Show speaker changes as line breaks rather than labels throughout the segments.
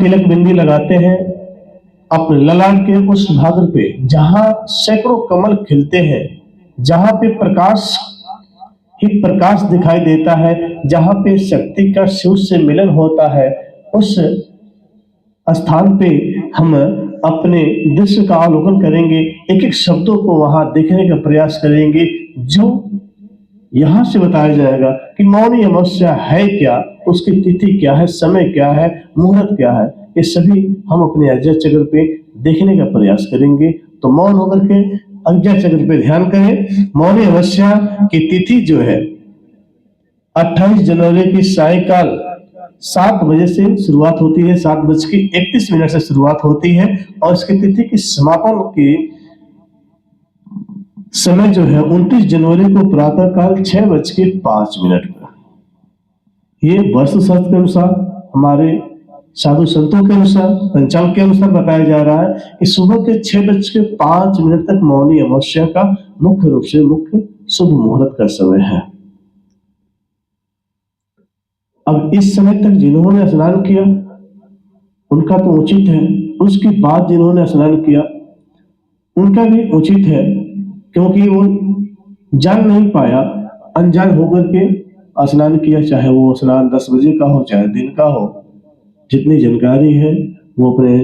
तिलक बिंदी लगाते हैं अपने ललाट के उस भाग पे जहां सैकड़ों कमल खिलते हैं, जहां पे प्रकाश ही प्रकाश दिखाई देता है, जहां पे शक्ति का शिव से मिलन होता है। उस स्थान पे हम अपने दृश्य का अवलोकन करेंगे, एक एक शब्दों को वहां देखने का प्रयास करेंगे, जो यहां से बताया जाएगा कि मौनी अमावस्या है क्या, उसकी तिथि क्या है, समय क्या है, मुहूर्त क्या है, ये सभी हम अपने अज्ञा चक्र पे देखने का प्रयास करेंगे। तो मौन होकर के अज्ञा चक्र पे ध्यान करें। मौनी अमावस्या की तिथि जो है 28 जनवरी की सायकाल 7 बजे से शुरुआत होती है, 7:31 से शुरुआत होती है और इसकी तिथि की समापन की समय जो है 29 जनवरी को प्रातः काल 6:05 पर। ये वास्तु शास्त्र के अनुसार, हमारे साधु संतों के अनुसार, पंचांग के अनुसार बताया जा रहा है कि सुबह के 6:05 तक मौनी अमावस्या का मुख्य रूप से मुख्य शुभ मुहूर्त का समय है। अब इस समय तक जिन्होंने स्नान किया उनका तो उचित है, उसके बाद जिन्होंने स्नान किया उनका भी उचित है, क्योंकि वो जान नहीं पाया, अनजान होकर के स्नान किया, चाहे वो स्नान 10 बजे का हो चाहे दिन का हो। जितनी जानकारी है वो अपने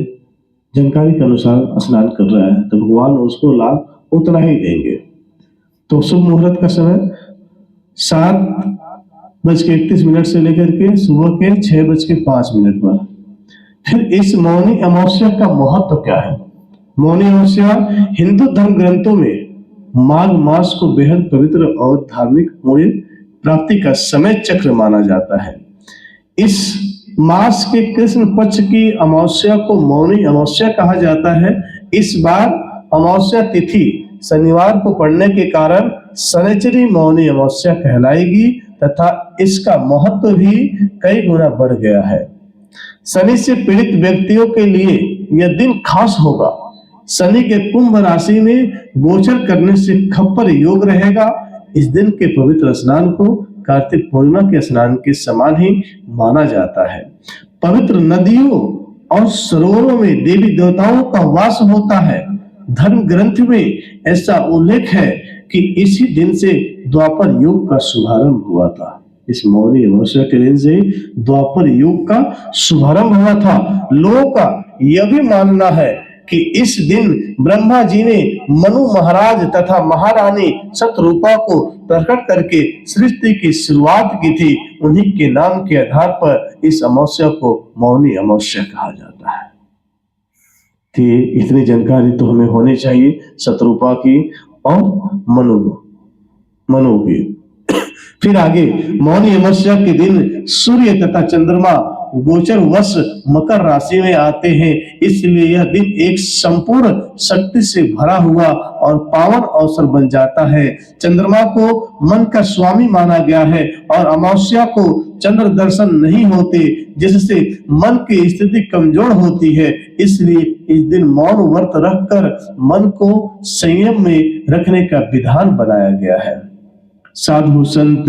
जानकारी के अनुसार स्नान कर रहा है, तो भगवान उसको लाभ उतना ही देंगे। तो शुभ मुहूर्त का समय 7:31 से लेकर के सुबह के 6:05 पर। फिर इस मौनी अमावस्या का महत्व क्या है? मौनी अमावस्या हिंदू धर्म ग्रंथों में माघ मास को बेहद पवित्र और धार्मिक पुण्य प्राप्ति का समय चक्र माना जाता है। इस मास के कृष्ण पक्ष की अमावस्या को मौनी अमावस्या कहा जाता है। इस बार अमावस्या तिथि शनिवार को पड़ने के कारण शनिचरी मौनी अमावस्या कहलाएगी तथा इसका महत्व भी कई गुना बढ़ गया है। शनि से पीड़ित व्यक्तियों के लिए यह दिन खास होगा। शनि के कुंभ राशि में गोचर करने से खप्पर योग रहेगा। इस दिन के पवित्र स्नान को कार्तिक पूर्णिमा के स्नान के समान ही माना जाता है। पवित्र नदियों और सरोवरों में देवी देवताओं का वास होता है। धर्म ग्रंथ में ऐसा उल्लेख है कि इसी दिन से द्वापर युग का शुभारंभ हुआ था। इस मौनी अमावस्या के दिन से द्वापर युग का शुभारंभ हुआ था। लोगों का यह भी मानना है कि इस दिन ब्रह्मा जी ने मनु महाराज तथा महारानी शतरूपा को प्रकट करके सृष्टि की शुरुआत की थी। उन्हीं के नाम के आधार पर इस अमावस्या को मौनी अमावस्या कहा जाता है। तो इतनी जानकारी तो हमें होनी चाहिए शतरूपा की और मनु की। फिर आगे मौनी अमावस्या के दिन सूर्य तथा चंद्रमा गोचर वश मकर राशि में आते हैं, इसलिए यह दिन एक संपूर्ण शक्ति से भरा हुआ और पावन अवसर बन जाता है। चंद्रमा को मन का स्वामी माना गया है और अमावस्या को चंद्र दर्शन नहीं होते, जिससे मन की स्थिति कमजोर होती है। इसलिए इस दिन मौन व्रत रखकर मन को संयम में रखने का विधान बनाया गया है। साधु संत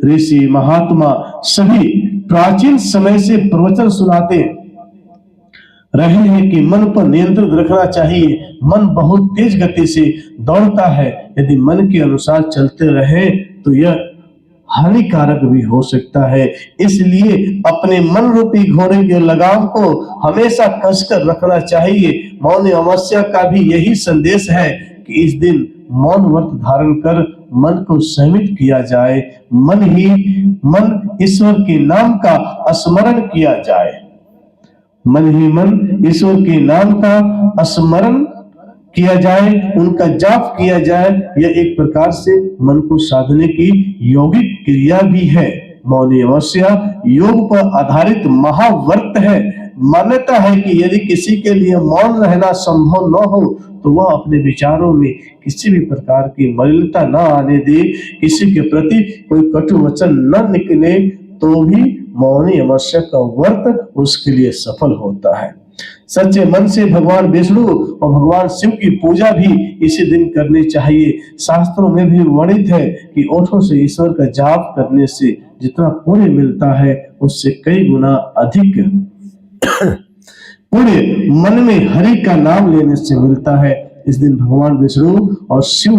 ऋषि महात्मा सभी प्राचीन समय से प्रवचन सुनाते रहे हैं कि मन पर नियंत्रण रखना चाहिए। मन बहुत तेज गति से दौड़ता है, यदि मन के अनुसार चलते रहे तो यह हानिकारक भी हो सकता है। इसलिए अपने मन रूपी घोड़े के लगाम को हमेशा कसकर रखना चाहिए। मौनी अमावस्या का भी यही संदेश है कि इस दिन मौन व्रत धारण कर मन को संयमित किया जाए। मन ईश्वर के नाम का स्मरण किया जाए। मन ही मन ईश्वर के नाम का स्मरण किया जाए, उनका जाप किया जाए। यह एक प्रकार से मन को साधने की यौगिक क्रिया भी है। मौनी अमावस्या योग पर आधारित महाव्रत है। मान्यता है कि यदि किसी के लिए मौन रहना संभव न हो तो वह अपने विचारों में किसी भी प्रकार की मलिनता न आने दे, किसी के प्रति कोई कटु वचन न निकले, तो भी मौनी अमावस्या का व्रत उसके लिए सफल होता है। सच्चे मन से भगवान विष्णु और भगवान शिव की पूजा भी इसी दिन करनी चाहिए। शास्त्रों में भी वर्णित है कि ओठों से ईश्वर का जाप करने से जितना पुण्य मिलता है उससे कई गुना अधिक पुण्य मन में हरि का नाम लेने से मिलता है। इस दिन भगवान विष्णु और शिव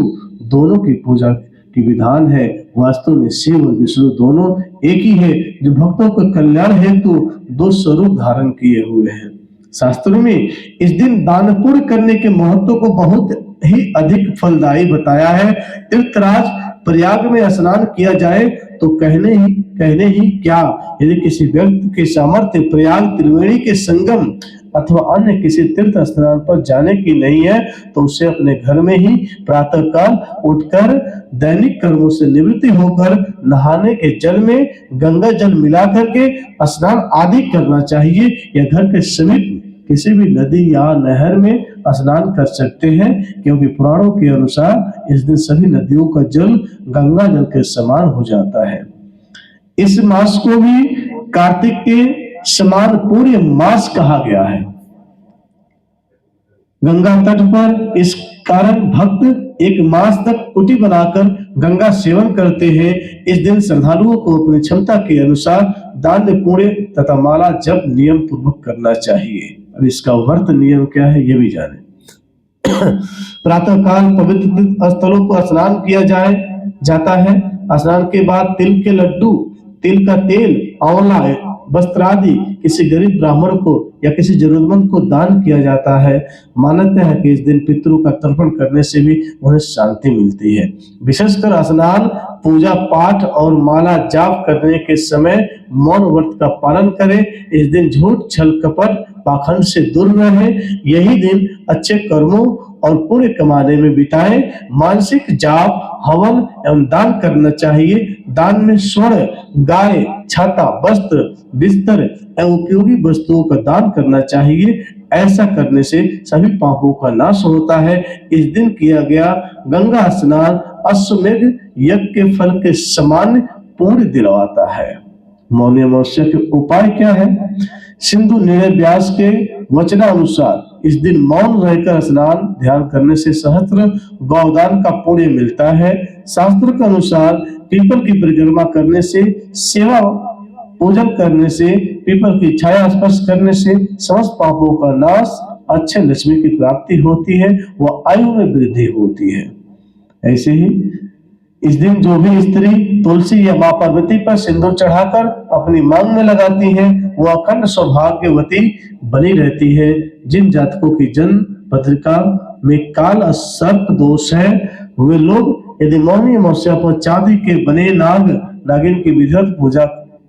दोनों की पूजा की विधान है। वास्तव में शिव और विष्णु दोनों एक ही है, जो भक्तों के कल्याण हेतु दो स्वरूप धारण किए हुए हैं। शास्त्रों में इस दिन दान पुण्य करने के महत्व को बहुत ही अधिक फलदायी बताया है। तीर्थराज प्रयाग में स्नान किया जाए तो कहने ही क्या, यदि किसी व्यक्ति के सामर्थ्य प्रयाग त्रिवेणी के संगम अथवा अन्य किसी तीर्थ स्नान पर जाने की नहीं है, तो उसे अपने घर में ही प्रातःकाल उठकर दैनिक कर्मों से निवृत्ति होकर नहाने के जल में गंगा जल मिला करके स्नान आदि करना चाहिए, या घर के समीप किसी भी नदी या नहर में स्नान कर सकते हैं, क्योंकि पुराणों के अनुसार इस दिन सभी नदियों का जल गंगा जल के समान हो जाता है। इस मास को भी कार्तिक के समान पूरे मास कहा गया है। गंगा तट पर इस कारण भक्त एक मास तक कुटी बनाकर गंगा सेवन करते हैं। इस दिन श्रद्धालुओं को अपनी क्षमता के अनुसार दान पुण्य तथा माला जप नियम पूर्वक करना चाहिए। अब इसका व्रत नियम क्या है, ये भी जाने। प्रातःकाल पवित्र तीर्थ स्थलों पर स्नान किया जाता है। स्नान के बाद तिल के लड्डू, तिल का तेल, आंवला, वस्त्र आदि किसी गरीब ब्राह्मण को या किसी जरूरतमंद को दान किया जाता है। मान्यता है कि इस दिन पितरों का तर्पण करने से भी उन्हें शांति मिलती है। विशेषकर स्नान, पूजा पाठ और माला जाप करने के समय मौन व्रत का पालन करें। इस दिन झूठ, छल, कपट, पाखंड से दूर रहें। यही दिन अच्छे कर्मों और पुण्य कमाने में बिताएं। मानसिक जाप, हवन एवं दान करना चाहिए। दान में स्वर्ण, गाय, छाता, वस्त्र, बिस्तर एवं उपयोगी वस्तुओं का दान करना चाहिए। ऐसा करने से सभी पापों का नाश होता है। इस दिन किया गया गंगा स्नान अश्वमेध यज्ञ के फल के समान पूर्ण दिलवाता है। मौनी अमावस्या के उपाय क्या है? सिंधु निर्णय व्यास के वचनानुसार इस दिन मौन रहकर स्नान ध्यान करने से सहस्त्र गौदान का पुण्य मिलता है। शास्त्र के अनुसार पीपल की परिक्रमा करने से, सेवा पूजन करने से, पीपल की छाया स्पर्श करने से समस्त पापों का नाश, अच्छे लक्ष्मी की प्राप्ति होती है, वह आयु में वृद्धि होती है। ऐसे ही इस दिन जो भी स्त्री तुलसी या मां पार्वती पर सिंदूर चढ़ाकर अपनी मांग में लगाती है, वो अखंड सौभाग्यवती बनी रहती है। जिन जातकों की जन्म पत्रिका में काल सर्प दोष है, वे लोग यदि मौनी अमावस्या पर चांदी के बने नागिन की विधिवत पूजा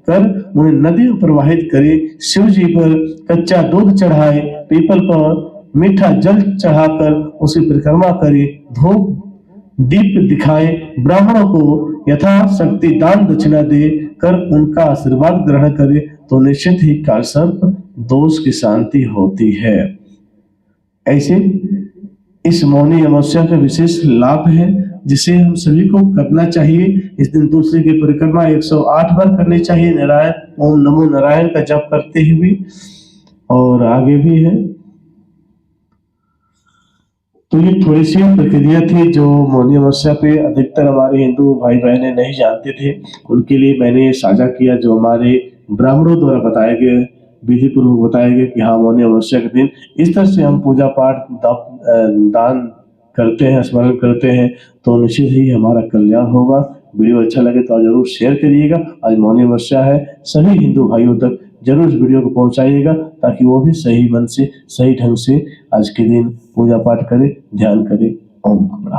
कर उन्हें नदी में प्रवाहित करे, शिव जी पर कच्चा दूध चढ़ाए, पीपल पर मीठा जल चढ़ाकर उसकी परिक्रमा करे, धूप दीप दिखाए, ब्राह्मणों को यथाशक्ति दान दक्षिणा दे कर उनका आशीर्वाद ग्रहण करे, तो निश्चित ही कालसर्प दोष की शांति होती है। ऐसे इस मौनी अमावस्या का विशेष लाभ है, जिसे हम सभी को करना चाहिए। इस दिन तुलसी की परिक्रमा 108 बार करनी चाहिए, नारायण ओम नमो नारायण का जप करते हुए। और आगे भी है। तो ये थोड़ी सी प्रक्रिया थी जो मौनी अमावस्या पे अधिकतर हमारे हिंदू भाई बहनें नहीं जानते थे, उनके लिए मैंने साझा किया, जो हमारे ब्राह्मणों द्वारा बताए गए, विधि पूर्वक बताया गया कि हाँ मौनी अमावस्या के दिन इस तरह से हम पूजा पाठ दान करते हैं, स्मरण करते हैं, तो निश्चित ही हमारा कल्याण होगा। वीडियो अच्छा लगे तो जरूर शेयर करिएगा। आज मौनी अमावस्या है, सभी हिंदू भाइयों तक जरूर इस वीडियो को पहुंचाइएगा, ताकि वो भी सही मन से, सही ढंग से आज के दिन पूजा पाठ करे, ध्यान करे। ओम कपड़ा।